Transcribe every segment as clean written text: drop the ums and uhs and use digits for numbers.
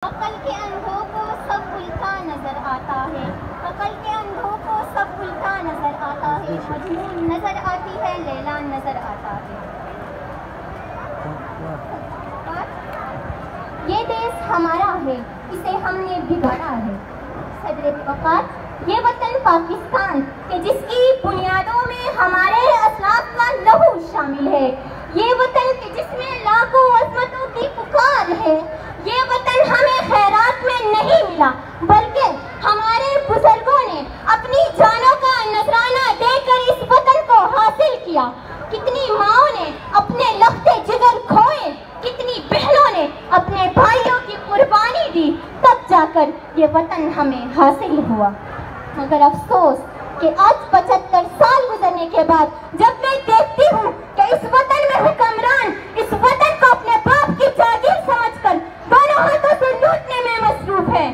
अकल के अंधों को सब उल्टा नजर आता है, अकल के अंधों को सब उल्टा नजर आता है। मजनून नजर आती है, लैला नजर आता है। ये देश हमारा है, इसे हमने बिगाड़ा है। सदरे वक़ात ये वतन पाकिस्तान के जिसकी बुनियादों में हमारे असलाफ का लहू शामिल है। ये वतन के जिसमें लाखों अज़मतों की पुकार है। ये वतन हमें खैरात में नहीं मिला, बल्कि हमारे बुजुर्गों ने अपनी जानों का नजराना देकर इस वतन को हासिल किया। कितनी माओं ने अपने लख्ते जिगर खोए, कितनी बहनों ने अपने भाइयों की कुर्बानी दी, तब जाकर ये वतन हमें हासिल हुआ। मगर अफसोस कि आज 75 साल गुजरने के बाद जब मैं देखती हूँ कि इस वतन में हुक्मरान इस वतन को अपने बाप की जागीर समझकर दोनों हाथों से लूटने में मसरूफ है।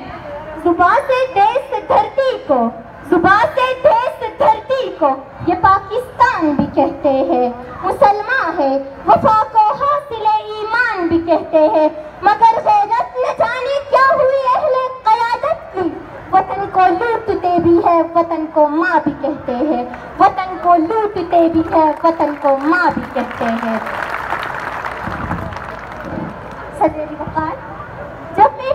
जुबान से देश धरती को, जुबान से देश धरती को ये पाकिस्तान भी कहते हैं, मुसलमान है, वफा को हासिल ईमान भी कहते हैं। मगर गैरत न जाने क्या हुई अहले क़यादत की, वतन को लूटते भी है, वतन को माँ भी कहते हैं। वतन को लूटते भी है, वतन को माँ भी कहते हैं। सदरे वक़ात जब मैं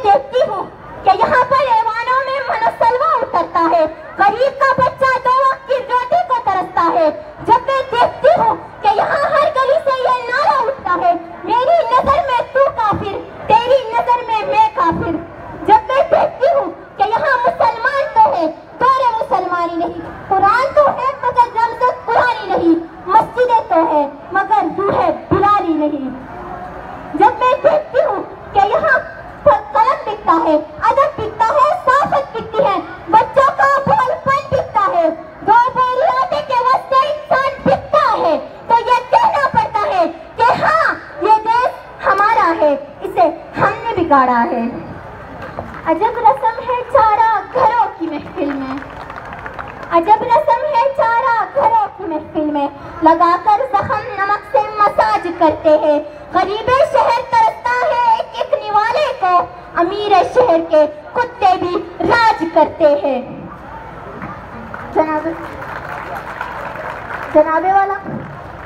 देखती हूँ कि यहाँ पर ऐवानों में मनसलवा उतरता है, गरीब का बच्चा 2 वक्त की रोटी को तरसता है। जब मैं देखती हूँ कि यहाँ हर गली से ये नारा उठता है, मेरी नजर में तू काफिर, तेरी नजर में मैं काफिर। जब मैं देखती हूँ कि यहाँ मुसलमान तो है, दौरे मुसलमानी नहीं, कुरान तो है मगर रमज़ कुरानी नहीं, मस्जिदें तो है मगर रूह बिलाली नहीं। जब मैं देखती हूँ कि यहाँ कलम बिकता है, अदब बिकता है, साफत बिकती है, बच्चों का बोलपन बिकता है, 2 बोरी आटे के वास्ते इंसान बिकता है, तो ये कहना पड़ता है कि हाँ ये देश हमारा है, इसे हमने बिगाड़ा है। अजब रस्म है चारा घरों की महफिल में, अजब रस्म है चारा घरों की महफिल में, लगाकर जख्म नमक से मसाज करते हैं। गरीबे शहर तरसता है एक एक निवाले को, अमीर शहर के कुत्ते भी राज करते हैं। जनाबे वाला,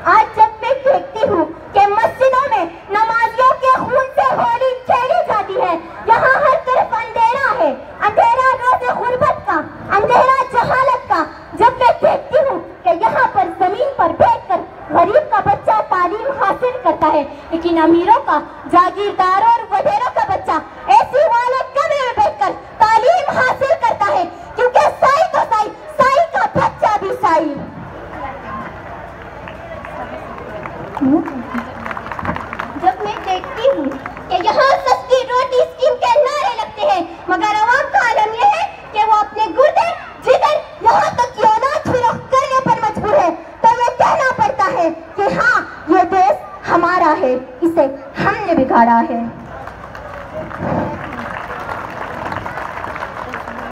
आज जब मैं देखती हूँ कि मस्जिदों में नमाजियों के खून से होली खेली जाती है, यहाँ हर तरफ अंधेरा है, अंधेरा रोज़ गुर्बत का, अंधेरा जहालत का। जब मैं देखती हूँ कि यहाँ पर जमीन पर बैठकर गरीब का बच्चा तालीम हासिल करता है, लेकिन अमीरों का, जागीरदारों और वडेरों का बच्चा ऐसी वाले कमरे में बैठकर तालीम हासिल करता है, क्योंकि साई तो साई, साई का बच्चा भी साई। जब मैं देखती हूँ कि यहाँ सस्ती रोटी स्कीम के नारे लगते हैं, मगर अवाम का आलम यह है कि वो अपने गुर्दे, जिगर, यहाँ तक की औलाद फरोख्त करने पर मजबूर है, तो ये कहना पड़ता है कि हाँ ये देश हमारा है, इसे हमने बिगाड़ा है।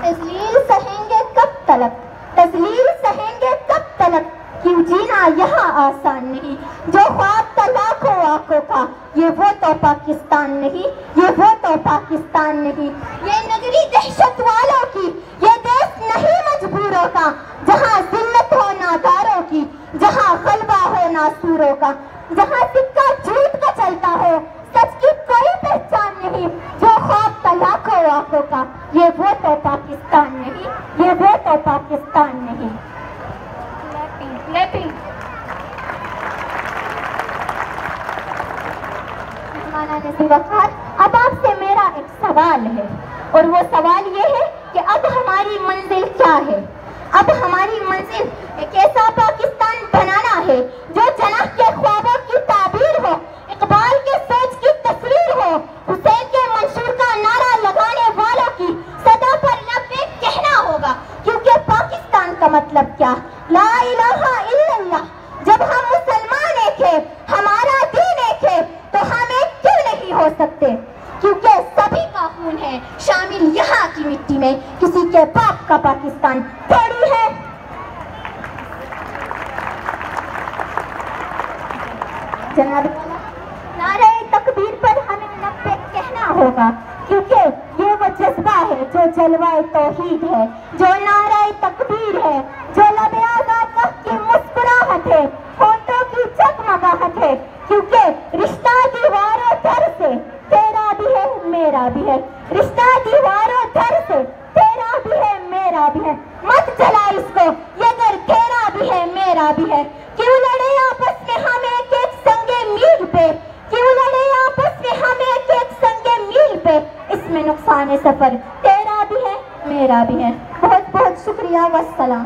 तज़लील सहेंगे कब तलक, तज़लील सहेंगे कब तलक, क्यों जीना यहाँ आसान नहीं। जो ख्वाब था लाखों आंखों का, ये वो तो पाकिस्तान नहीं, ये वो तो पाकिस्तान नहीं। ये नगरी दहशत वालों की, ये देश नहीं मजबूरों का, जहाँ जिल्लत हो नादारों की, जहाँ गलबा हो नासूरों का, जहाँ सिक्का झूठ का चलता हो, सच की कोई पहचान नहीं। जो ख्वाब था लाखों आंखों का, ये वो तो पाकिस्तान नहीं, ये वो तो पाकिस्तान नहीं। अब आपसे मेरा एक सवाल है, और वो सवाल ये है कि अब हमारी मंजिल क्या है। अब हमारी मंजिल एक ऐसा पाकिस्तान बनाना है जो जनाब के ख्वाबों की ताबीर हो, इकबाल के सोच की तस्वीर हो, हुसैन के मंशूर का नारा लगाने वालों की सदा पर लब्बे कहना होगा। क्योंकि पाकिस्तान का मतलब क्या, ला इलाहा इल्लल्लाह। जब हम मुसलमान एक है, हमारा दीन एक है, तो हम एक क्यों नहीं हो सकते, क्योंकि सभी का खून है शामिल यहाँ की मिट्टी में, किसी के बाप का पाकिस्तान थोड़ी है। जनाब, नारे तकबीर पर होगा, क्योंकि ये वो जज्बा है जो जलवाए तौहीद है, जो नाराए तकबीर है, जो लबे आज़ाद की मुस्कुराहट है, होठों की जगमगाहट है, क्योंकि रिश्ता दीवारों दर से तेरा भी है मेरा भी है, रिश्ता दीवारों दर से तेरा भी है मेरा भी है। मत जला इसको, ये घर तेरा भी है मेरा भी है। क्यों लड़े आपस में हम एक एक संगे मील पे, क्यों लड़े आपस में हम एक एक संगे मील पे, इसमें नुकसान सफर तेरा भी है मेरा भी है। बहुत बहुत शुक्रिया, वस्सलाम।